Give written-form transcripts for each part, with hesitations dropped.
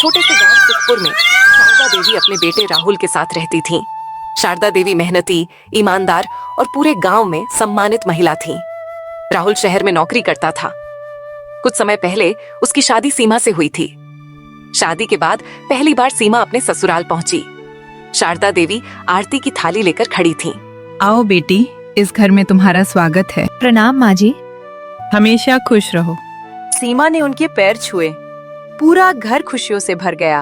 छोटे से गांव सुखपुर में शारदा देवी अपने बेटे राहुल के साथ रहती थीं। शारदा देवी मेहनती, ईमानदार और पूरे गांव में सम्मानित महिला थीं। राहुल शहर में नौकरी करता था। कुछ समय पहले उसकी शादी सीमा से हुई थी। शादी के बाद पहली बार सीमा अपने ससुराल पहुंची। शारदा देवी आरती की थाली लेकर खड़ी थीं। आओ बेटी, इस घर में तुम्हारा स्वागत है। प्रणाम माँ जी। हमेशा खुश रहो। सीमा ने उनके पैर छुए। पूरा घर खुशियों से भर गया।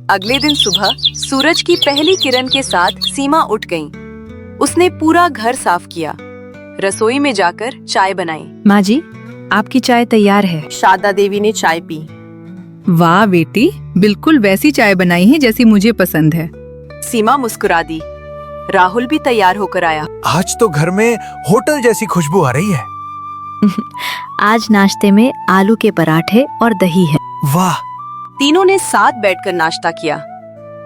अगले दिन सुबह सूरज की पहली किरण के साथ सीमा उठ गईं। उसने पूरा घर साफ किया, रसोई में जाकर चाय बनाई। माँ जी, आपकी चाय तैयार है। शारदा देवी ने चाय पी। वाह बेटी, बिल्कुल वैसी चाय बनाई है जैसी मुझे पसंद है। सीमा मुस्कुरा दी। राहुल भी तैयार होकर आया। आज तो घर में होटल जैसी खुशबू आ रही है। आज नाश्ते में आलू के पराठे और दही है। वाह! तीनों ने साथ बैठकर नाश्ता किया।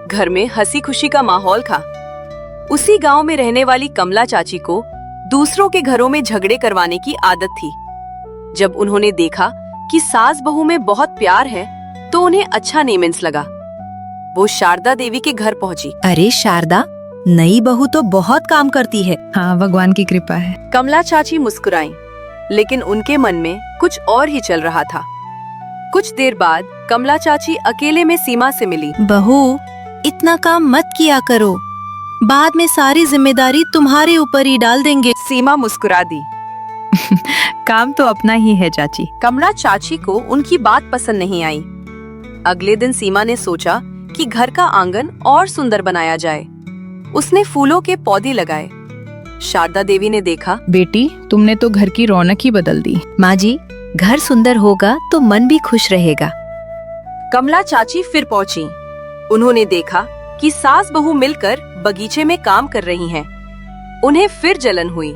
घर में हंसी खुशी का माहौल था। उसी गांव में रहने वाली कमला चाची को दूसरों के घरों में झगड़े करवाने की आदत थी। जब उन्होंने देखा कि सास बहू में बहुत प्यार है तो उन्हें अच्छा नहीं मिन्स लगा। वो शारदा देवी के घर पहुंची। अरे शारदा, नई बहू तो बहुत काम करती है। हाँ, भगवान की कृपा है। कमला चाची मुस्कुराईं, लेकिन उनके मन में कुछ और ही चल रहा था। कुछ देर बाद कमला चाची अकेले में सीमा से मिली। बहू, इतना काम मत किया करो, बाद में सारी जिम्मेदारी तुम्हारे ऊपर ही डाल देंगे। सीमा मुस्कुरा दी। काम तो अपना ही है चाची। कमला चाची को उनकी बात पसंद नहीं आई। अगले दिन सीमा ने सोचा कि घर का आंगन और सुंदर बनाया जाए। उसने फूलों के पौधे लगाए। शारदा देवी ने देखा, बेटी, तुमने तो घर की रौनक ही बदल दी। माँ जी, घर सुंदर होगा तो मन भी खुश रहेगा। कमला चाची फिर पहुंची। उन्होंने देखा कि सास बहू मिलकर बगीचे में काम कर रही हैं। उन्हें फिर जलन हुई।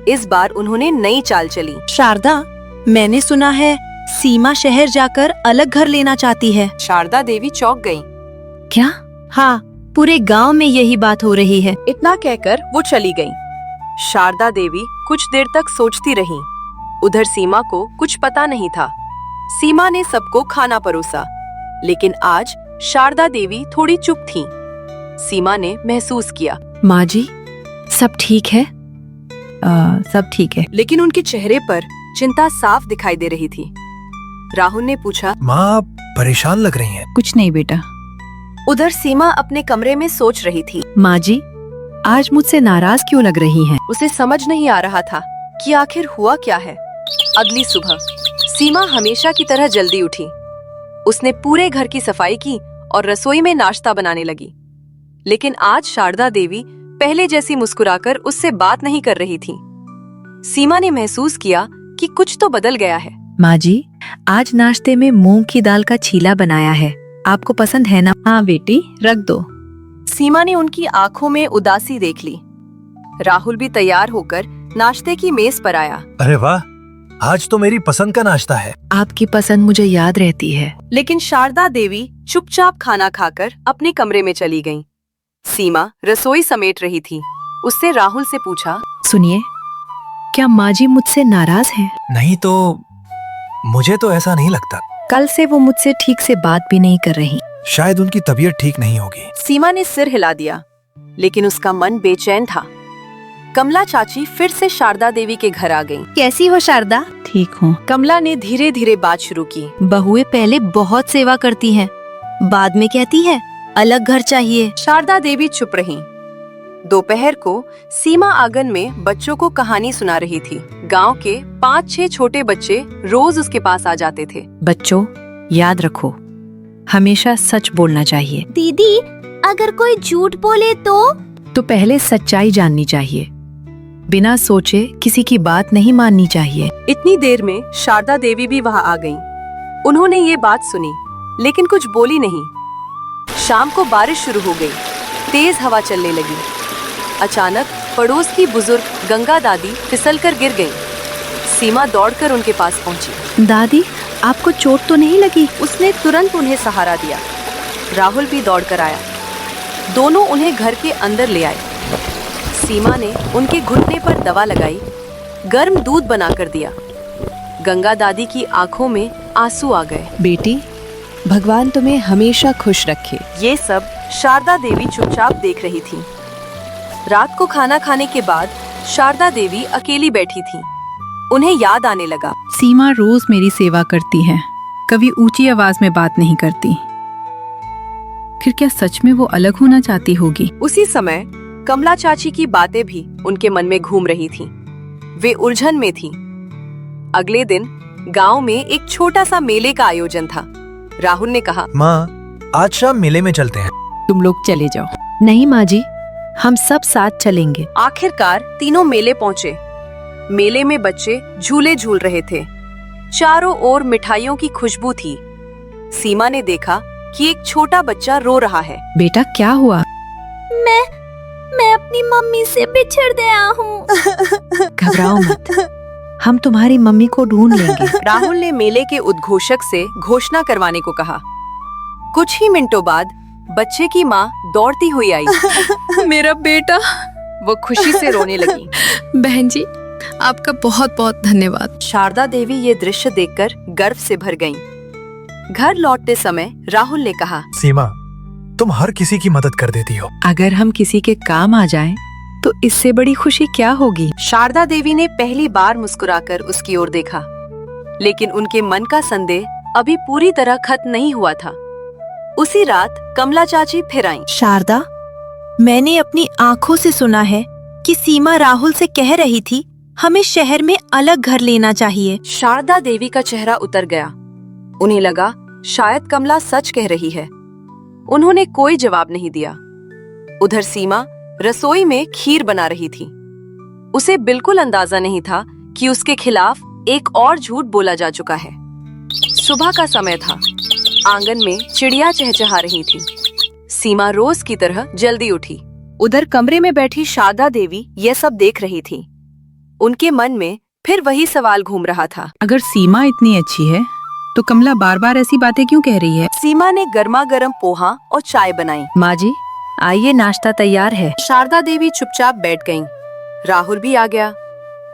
इस बार उन्होंने नई चाल चली। शारदा, मैंने सुना है सीमा शहर जाकर अलग घर लेना चाहती है। शारदा देवी चौंक गईं। क्या? हाँ, पूरे गांव में यही बात हो रही है। इतना कहकर वो चली गईं। शारदा देवी कुछ देर तक सोचती रहीं। उधर सीमा को कुछ पता नहीं था। सीमा ने सबको खाना परोसा, लेकिन आज शारदा देवी थोड़ी चुप थीं। सीमा ने महसूस किया, माँ जी, सब ठीक है? सब ठीक है। लेकिन उनके चेहरे पर चिंता साफ दिखाई दे रही थी। राहुल ने पूछा, माँ परेशान लग रही हैं। कुछ नहीं बेटा। उधर सीमा अपने कमरे में सोच रही थी। माँ जी, आज मुझसे नाराज क्यों लग रही हैं? उसे समझ नहीं आ रहा था कि आखिर हुआ क्या है। अगली सुबह सीमा हमेशा की तरह जल्दी उठी। उसने पूरे घर की सफाई की और रसोई में नाश्ता बनाने लगी। लेकिन आज शारदा देवी पहले जैसी मुस्कुराकर उससे बात नहीं कर रही थी। सीमा ने महसूस किया कि कुछ तो बदल गया है। माँ जी, आज नाश्ते में मूंग की दाल का चीला बनाया है, आपको पसंद है ना? हाँ बेटी, रख दो। सीमा ने उनकी आंखों में उदासी देख ली। राहुल भी तैयार होकर नाश्ते की मेज पर आया। अरे वाह, आज तो मेरी पसंद का नाश्ता है। आपकी पसंद मुझे याद रहती है। लेकिन शारदा देवी चुपचाप खाना खाकर अपने कमरे में चली गईं। सीमा रसोई समेट रही थी। उससे राहुल से पूछा, सुनिए, क्या माँ जी मुझसे नाराज हैं? नहीं तो मुझे तो ऐसा नहीं लगता। कल से वो मुझसे ठीक से बात भी नहीं कर रही। शायद उनकी तबीयत ठीक नहीं होगी। सीमा ने सिर हिला दिया, लेकिन उसका मन बेचैन था। कमला चाची फिर से शारदा देवी के घर आ गईं। कैसी हो शारदा? ठीक हूँ। कमला ने धीरे धीरे बात शुरू की। बहुएं पहले बहुत सेवा करती हैं, बाद में कहती है अलग घर चाहिए। शारदा देवी चुप रहीं। दोपहर को सीमा आंगन में बच्चों को कहानी सुना रही थी। गांव के 5-6 छोटे बच्चे रोज उसके पास आ जाते थे। बच्चों, याद रखो, हमेशा सच बोलना चाहिए। दीदी, अगर कोई झूठ बोले तो पहले सच्चाई जाननी चाहिए। बिना सोचे किसी की बात नहीं माननी चाहिए। इतनी देर में शारदा देवी भी वहाँ आ गईं। उन्होंने ये बात सुनी, लेकिन कुछ बोली नहीं। शाम को बारिश शुरू हो गई। तेज हवा चलने लगी। अचानक पड़ोस की बुजुर्ग गंगा दादी फिसलकर गिर गईं। सीमा दौड़कर उनके पास पहुंची। दादी, आपको चोट तो नहीं लगी? उसने तुरंत उन्हें सहारा दिया। राहुल भी दौड़कर आया। दोनों उन्हें घर के अंदर ले आए। सीमा ने उनके घुटने पर दवा लगाई, गर्म दूध बनाकर दिया। गंगा दादी की आंखों में आंसू आ गए। बेटी, भगवान तुम्हें हमेशा खुश रखे। ये सब शारदा देवी चुपचाप देख रही थी। रात को खाना खाने के बाद शारदा देवी अकेली बैठी थी। उन्हें याद आने लगा। सीमा रोज मेरी सेवा करती है, कभी ऊंची आवाज में बात नहीं करती। फिर क्या सच में वो अलग होना चाहती होगी? उसी समय कमला चाची की बातें भी उनके मन में घूम रही थीं। वे उलझन में थीं। अगले दिन गांव में एक छोटा सा मेले का आयोजन था। राहुल ने कहा, माँ, आज शाम मेले में चलते हैं। तुम लोग चले जाओ। नहीं माँ जी, हम सब साथ चलेंगे। आखिरकार तीनों मेले पहुंचे। मेले में बच्चे झूले झूल रहे थे। चारों ओर मिठाइयों की खुशबू थी। सीमा ने देखा कि एक छोटा बच्चा रो रहा है। बेटा क्या हुआ? मैं अपनी मम्मी से बिछड़ गया हूँ। घबराओ मत, हम तुम्हारी मम्मी को ढूंढ लेंगे। राहुल ने मेले के उद्घोषक से घोषणा करवाने को कहा। कुछ ही मिनटों बाद बच्चे की माँ दौड़ती हुई आई। मेरा बेटा। वो खुशी से रोने लगी। बहन जी, आपका बहुत बहुत धन्यवाद। शारदा देवी ये दृश्य देखकर गर्व से भर गईं। घर लौटते समय राहुल ने कहा, सीमा, तुम हर किसी की मदद कर देती हो। अगर हम किसी के काम आ जाएं, तो इससे बड़ी खुशी क्या होगी? शारदा देवी ने पहली बार मुस्कुराकर उसकी ओर देखा, लेकिन उनके मन का संदेह अभी पूरी तरह खत्म नहीं हुआ था। उसी रात कमला चाची फिर आईं। शारदा, मैंने अपनी आंखों से सुना है कि सीमा राहुल से कह रही थी हमें शहर में अलग घर लेना चाहिए। शारदा देवी का चेहरा उतर गया। उन्हें लगा शायद कमला सच कह रही है। उन्होंने कोई जवाब नहीं दिया। उधर सीमा रसोई में खीर बना रही थी। उसे बिल्कुल अंदाजा नहीं था कि उसके खिलाफ एक और झूठ बोला जा चुका है। सुबह का समय था। आंगन में चिड़िया चहचहा रही थी। सीमा रोज की तरह जल्दी उठी। उधर कमरे में बैठी शारदा देवी यह सब देख रही थी। उनके मन में फिर वही सवाल घूम रहा था। अगर सीमा इतनी अच्छी है, तो कमला बार बार ऐसी बातें क्यों कह रही है? सीमा ने गर्मा गर्म पोहा और चाय बनाई। माँ जी, आइए, नाश्ता तैयार है। शारदा देवी चुपचाप बैठ गईं। राहुल भी आ गया।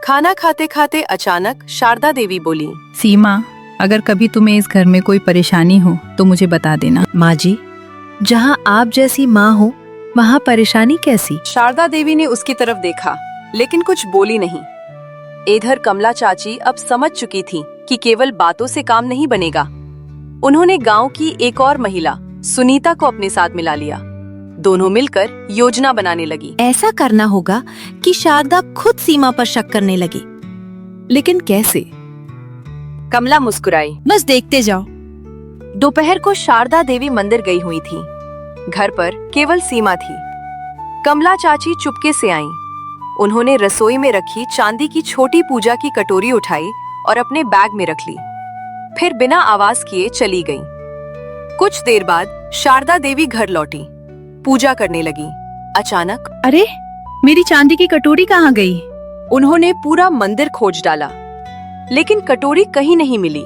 खाना खाते खाते अचानक शारदा देवी बोली, सीमा, अगर कभी तुम्हें इस घर में कोई परेशानी हो तो मुझे बता देना। माँ जी, जहाँ आप जैसी माँ हो वहाँ परेशानी कैसी? शारदा देवी ने उसकी तरफ देखा, लेकिन कुछ बोली नहीं। इधर कमला चाची अब समझ चुकी थी कि केवल बातों से काम नहीं बनेगा। उन्होंने गांव की एक और महिला सुनीता को अपने साथ मिला लिया। दोनों मिलकर योजना बनाने लगी। ऐसा करना होगा कि शारदा खुद सीमा पर शक करने लगी। लेकिन कैसे? कमला मुस्कुराई। बस देखते जाओ। दोपहर को शारदा देवी मंदिर गई हुई थी। घर पर केवल सीमा थी। कमला चाची चुपके से आईं। उन्होंने रसोई में रखी चांदी की छोटी पूजा की कटोरी उठाई और अपने बैग में रख ली। फिर बिना आवाज किए चली गईं। कुछ देर बाद शारदा देवी घर लौटी। पूजा करने लगी। अचानक, अरे, मेरी चांदी की कटोरी कहाँ गई? उन्होंने पूरा मंदिर खोज डाला, लेकिन कटोरी कहीं नहीं मिली।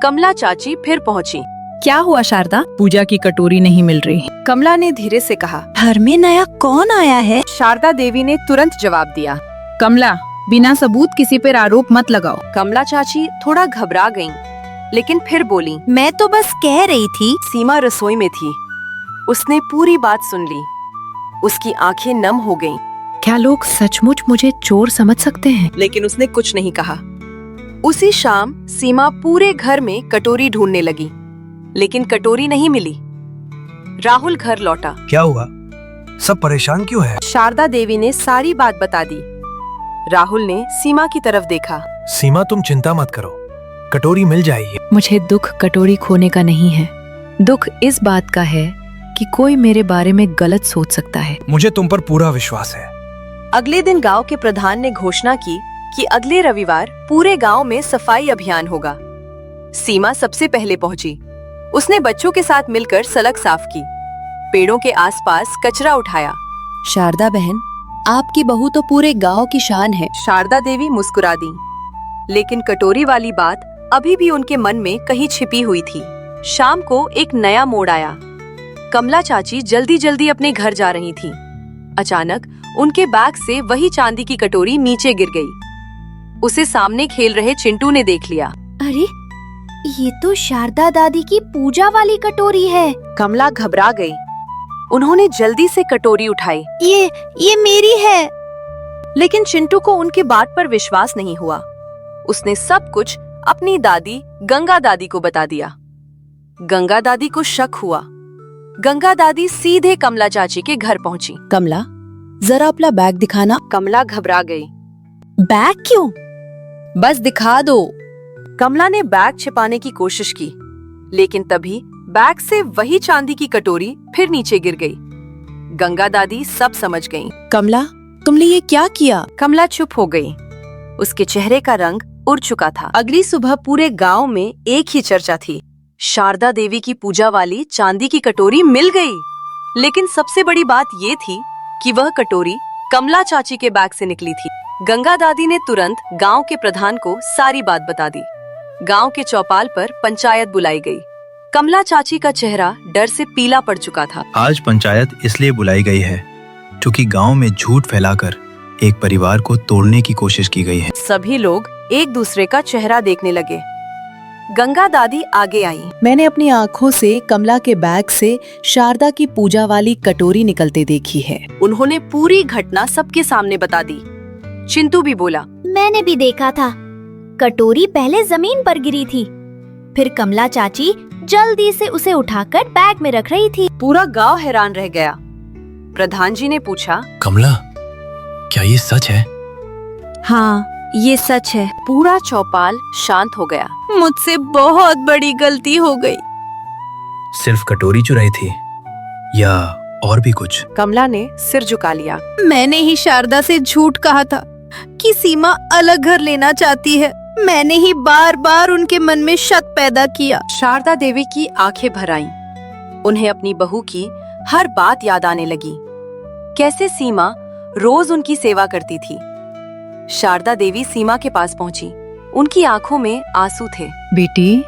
कमला चाची फिर पहुंची। क्या हुआ शारदा? पूजा की कटोरी नहीं मिल रही। कमला ने धीरे से कहा। घर में नया कौन आया है? शारदा देवी ने तुरंत जवाब दिया। कमला, बिना सबूत किसी पर आरोप मत लगाओ। कमला चाची थोड़ा घबरा गईं, लेकिन फिर बोली, मैं तो बस कह रही थी। सीमा रसोई में थी। उसने पूरी बात सुन ली। उसकी आंखें नम हो गईं। क्या लोग सचमुच मुझे चोर समझ सकते हैं? लेकिन उसने कुछ नहीं कहा। उसी शाम सीमा पूरे घर में कटोरी ढूंढने लगी, लेकिन कटोरी नहीं मिली। राहुल घर लौटा। क्या हुआ? सब परेशान क्यों है? शारदा देवी ने सारी बात बता दी। राहुल ने सीमा की तरफ देखा। सीमा, तुम चिंता मत करो, कटोरी मिल जाएगी। मुझे दुख कटोरी खोने का नहीं है। दुख इस बात का है कि कोई मेरे बारे में गलत सोच सकता है। मुझे तुम पर पूरा विश्वास है। अगले दिन गांव के प्रधान ने घोषणा की कि अगले रविवार पूरे गांव में सफाई अभियान होगा। सीमा सबसे पहले पहुंची। उसने बच्चों के साथ मिलकर सड़क साफ की, पेड़ों के आसपास कचरा उठाया। शारदा बहन, आपकी बहू तो पूरे गांव की शान है। शारदा देवी मुस्कुरा दी, लेकिन कटोरी वाली बात अभी भी उनके मन में कहीं छिपी हुई थी। शाम को एक नया मोड़ आया। कमला चाची जल्दी जल्दी अपने घर जा रही थी। अचानक उनके बैग से वही चांदी की कटोरी नीचे गिर गई। उसे सामने खेल रहे चिंटू ने देख लिया। अरे, ये तो शारदा दादी की पूजा वाली कटोरी है। कमला घबरा गई। उन्होंने जल्दी से कटोरी उठाई, ये मेरी है। लेकिन चिंटू को उनकी बात पर विश्वास नहीं हुआ। उसने सब कुछ अपनी दादी गंगा दादी को बता दिया। गंगा दादी को शक हुआ। गंगा दादी सीधे कमला चाची के घर पहुंची। कमला, जरा अपना बैग दिखाना। कमला घबरा गई। बैग क्यों? बस दिखा दो। कमला ने बैग छिपाने की कोशिश की, लेकिन तभी बैग से वही चांदी की कटोरी फिर नीचे गिर गई। गंगा दादी सब समझ गईं। कमला, तुमने ये क्या किया? कमला चुप हो गई। उसके चेहरे का रंग उड़ चुका था। अगली सुबह पूरे गांव में एक ही चर्चा थी। शारदा देवी की पूजा वाली चांदी की कटोरी मिल गई। लेकिन सबसे बड़ी बात ये थी कि वह कटोरी कमला चाची के बैग से निकली थी। गंगा दादी ने तुरंत गांव के प्रधान को सारी बात बता दी। गांव के चौपाल पर पंचायत बुलाई गई। कमला चाची का चेहरा डर से पीला पड़ चुका था। आज पंचायत इसलिए बुलाई गई है क्योंकि गांव में झूठ फैलाकर एक परिवार को तोड़ने की कोशिश की गई है। सभी लोग एक दूसरे का चेहरा देखने लगे। गंगा दादी आगे आई। मैंने अपनी आँखों से कमला के बैग से शारदा की पूजा वाली कटोरी निकलते देखी है। उन्होंने पूरी घटना सबके सामने बता दी। चिंटू भी बोला, मैंने भी देखा था। कटोरी पहले जमीन पर गिरी थी, फिर कमला चाची जल्दी से उसे उठाकर बैग में रख रही थी। पूरा गांव हैरान रह गया। प्रधान जी ने पूछा, कमला, क्या ये सच है? हाँ, ये सच है। पूरा चौपाल शांत हो गया। मुझसे बहुत बड़ी गलती हो गई। सिर्फ कटोरी चुराई थी या और भी कुछ? कमला ने सिर झुका लिया। मैंने ही शारदा से झूठ कहा था कि सीमा अलग घर लेना चाहती है। मैंने ही बार बार उनके मन में शक पैदा किया। शारदा देवी की आंखें भर आईं। उन्हें अपनी बहू की हर बात याद आने लगी। कैसे सीमा रोज उनकी सेवा करती थी। शारदा देवी सीमा के पास पहुंची। उनकी आंखों में आंसू थे। बेटी,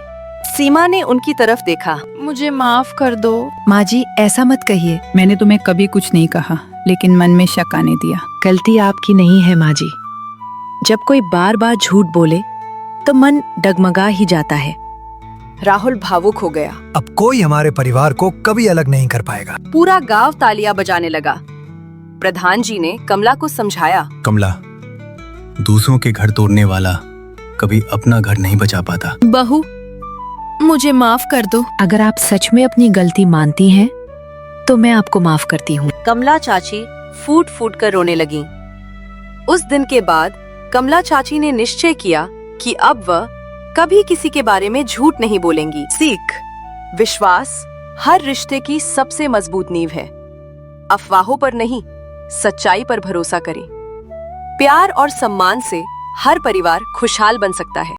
सीमा ने उनकी तरफ देखा। मुझे माफ कर दो। माँ जी, ऐसा मत कहिए। मैंने तुम्हें कभी कुछ नहीं कहा, लेकिन मन में शक आने दिया। गलती आपकी नहीं है माँ जी। जब कोई बार बार झूठ बोले तो मन डगमगा ही जाता है। राहुल भावुक हो गया। अब कोई हमारे परिवार को कभी अलग नहीं कर पाएगा। पूरा गांव तालियां बजाने लगा। प्रधान जी ने कमला को समझाया। कमला, दूसरों के घर तोड़ने वाला कभी अपना घर नहीं बचा पाता। बहू, मुझे माफ कर दो। अगर आप सच में अपनी गलती मानती हैं तो मैं आपको माफ करती हूँ। कमला चाची फूट फूट कर रोने लगी। उस दिन के बाद कमला चाची ने निश्चय किया कि अब वह कभी किसी के बारे में झूठ नहीं बोलेंगी। सीख, विश्वास हर रिश्ते की सबसे मजबूत नींव है। अफवाहों पर नहीं, सच्चाई पर भरोसा करें। प्यार और सम्मान से हर परिवार खुशहाल बन सकता है।